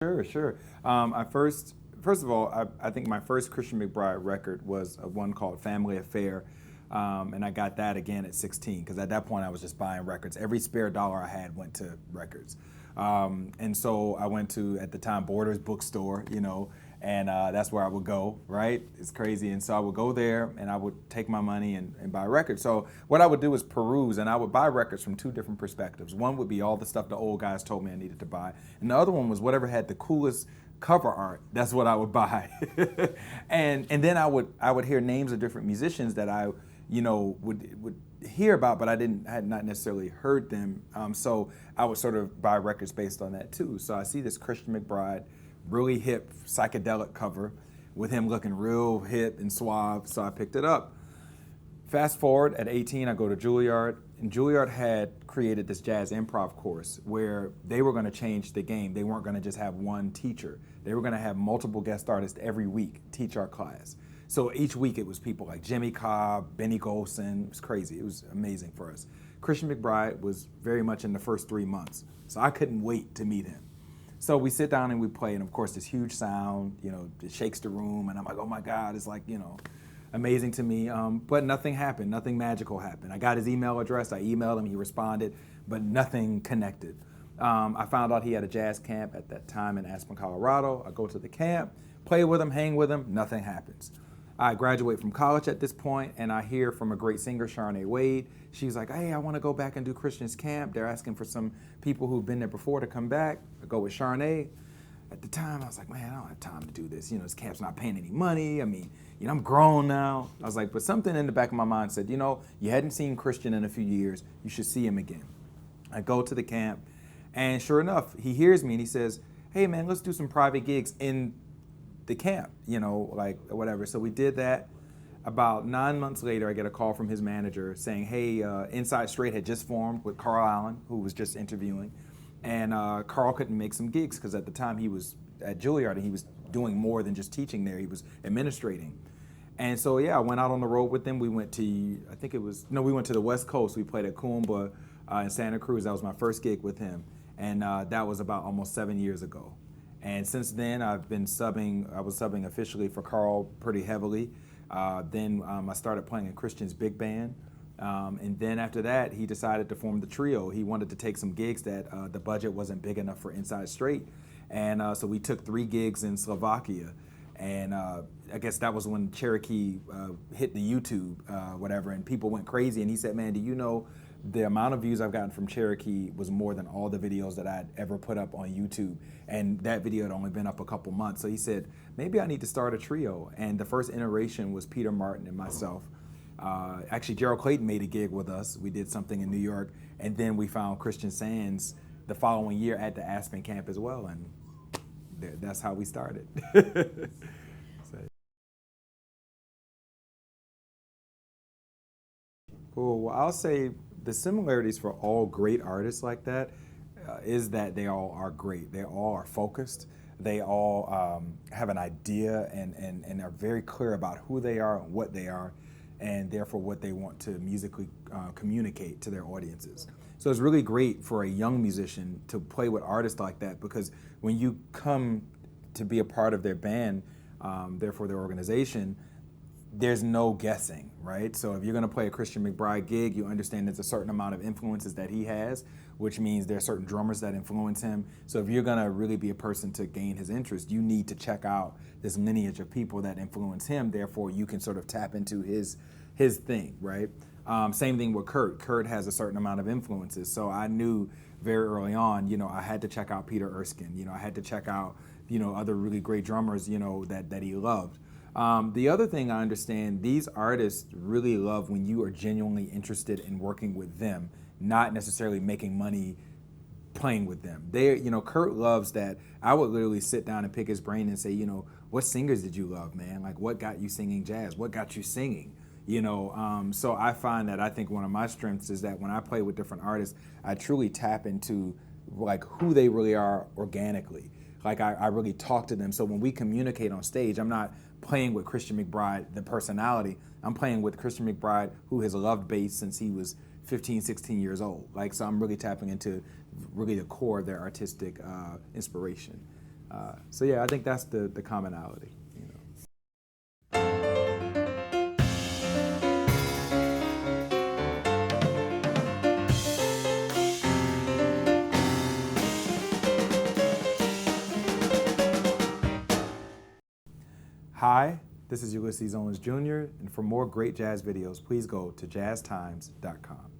Sure, sure. First of all, I think my first Christian McBride record was one called Family Affair. And I got that again at 16 because at that point I was just buying records. Every spare dollar I had went to records. And so I went to, at the time, Borders bookstore, and that's where I would go, right? It's crazy. And so I would go there and I would take my money and buy records. So what I would do is peruse, and I would buy records from two different perspectives. One would be all the stuff the old guys told me I needed to buy, and the other one was whatever had the coolest cover art. That's what I would buy. And then I would hear names of different musicians that I would hear about, but had not necessarily heard them. So I would sort of buy records based on that too. So I see this Christian McBride, really hip psychedelic cover with him looking real hip and suave. So I picked it up. Fast forward at 18, I go to Juilliard, and Juilliard had created this jazz improv course where they were going to change the game. They weren't going to just have one teacher. They were going to have multiple guest artists every week teach our class. So each week it was people like Jimmy Cobb, Benny Golson. It was crazy. It was amazing for us. Christian McBride was very much in the first 3 months. So I couldn't wait to meet him. So we sit down and we play, and of course this huge sound, it shakes the room, and I'm like, oh my God, it's like, amazing to me. But nothing happened, nothing magical happened. I got his email address, I emailed him, he responded, but nothing connected. I found out he had a jazz camp at that time in Aspen, Colorado. I go to the camp, play with him, hang with him, nothing happens. I graduate from college at this point, and I hear from a great singer, Sharnae Wade. She's like, hey, I want to go back and do Christian's camp. They're asking for some people who've been there before to come back. I go with Sharnae. At the time, I was like, man, I don't have time to do this. This camp's not paying any money. I mean, I'm grown now. I was like, but something in the back of my mind said, you hadn't seen Christian in a few years. You should see him again. I go to the camp, and sure enough, he hears me, and he says, hey, man, let's do some private gigs in the camp, like whatever. So we did that. About 9 months later, I get a call from his manager saying, hey, Inside Straight had just formed with Carl Allen, who was just interviewing. And Carl couldn't make some gigs because at the time he was at Juilliard and he was doing more than just teaching there. He was administrating. And so, yeah, I went out on the road with them. We went to, we went to the West Coast. We played at Coomba in Santa Cruz. That was my first gig with him. And that was about almost 7 years ago. And since then, I've been subbing. I was subbing officially for Carl pretty heavily. Then I started playing in Christian's big band. And then after that, he decided to form the trio. He wanted to take some gigs that the budget wasn't big enough for Inside Straight. And so we took 3 gigs in Slovakia. And I guess that was when Cherokee hit the YouTube, whatever, and people went crazy. And he said, man, do you know the amount of views I've gotten from Cherokee was more than all the videos that I'd ever put up on YouTube. And that video had only been up a couple months. So he said, maybe I need to start a trio. And the first iteration was Peter Martin and myself. Actually, Gerald Clayton made a gig with us. We did something in New York. And then we found Christian Sands the following year at the Aspen camp as well. And that's how we started. So, cool. Well, I'll say the similarities for all great artists like that is that they all are great. They all are focused. They all have an idea and are very clear about who they are and what they are, and therefore what they want to musically communicate to their audiences. So it's really great for a young musician to play with artists like that, because when you come to be a part of their band, therefore their organization, there's no guessing, right? So if you're gonna play a Christian McBride gig, you understand there's a certain amount of influences that he has, which means there are certain drummers that influence him. So if you're gonna really be a person to gain his interest, you need to check out this lineage of people that influence him, therefore you can sort of tap into his thing, right? Same thing with Kurt. Kurt has a certain amount of influences. So I knew very early on, I had to check out Peter Erskine. I had to check out, other really great drummers, that he loved. The other thing I understand, these artists really love when you are genuinely interested in working with them, not necessarily making money playing with them. Kurt loves that. I would literally sit down and pick his brain and say, what singers did you love, man? Like, what got you singing jazz? What got you singing? So I find that I think one of my strengths is that when I play with different artists, I truly tap into like who they really are organically. Like I really talk to them. So when we communicate on stage, I'm not playing with Christian McBride, the personality. I'm playing with Christian McBride, who has loved bass since he was 15, 16 years old. So I'm really tapping into really the core of their artistic inspiration. So yeah, I think that's the commonality. Hi, this is Ulysses Owens Jr., and for more great jazz videos, please go to jazztimes.com.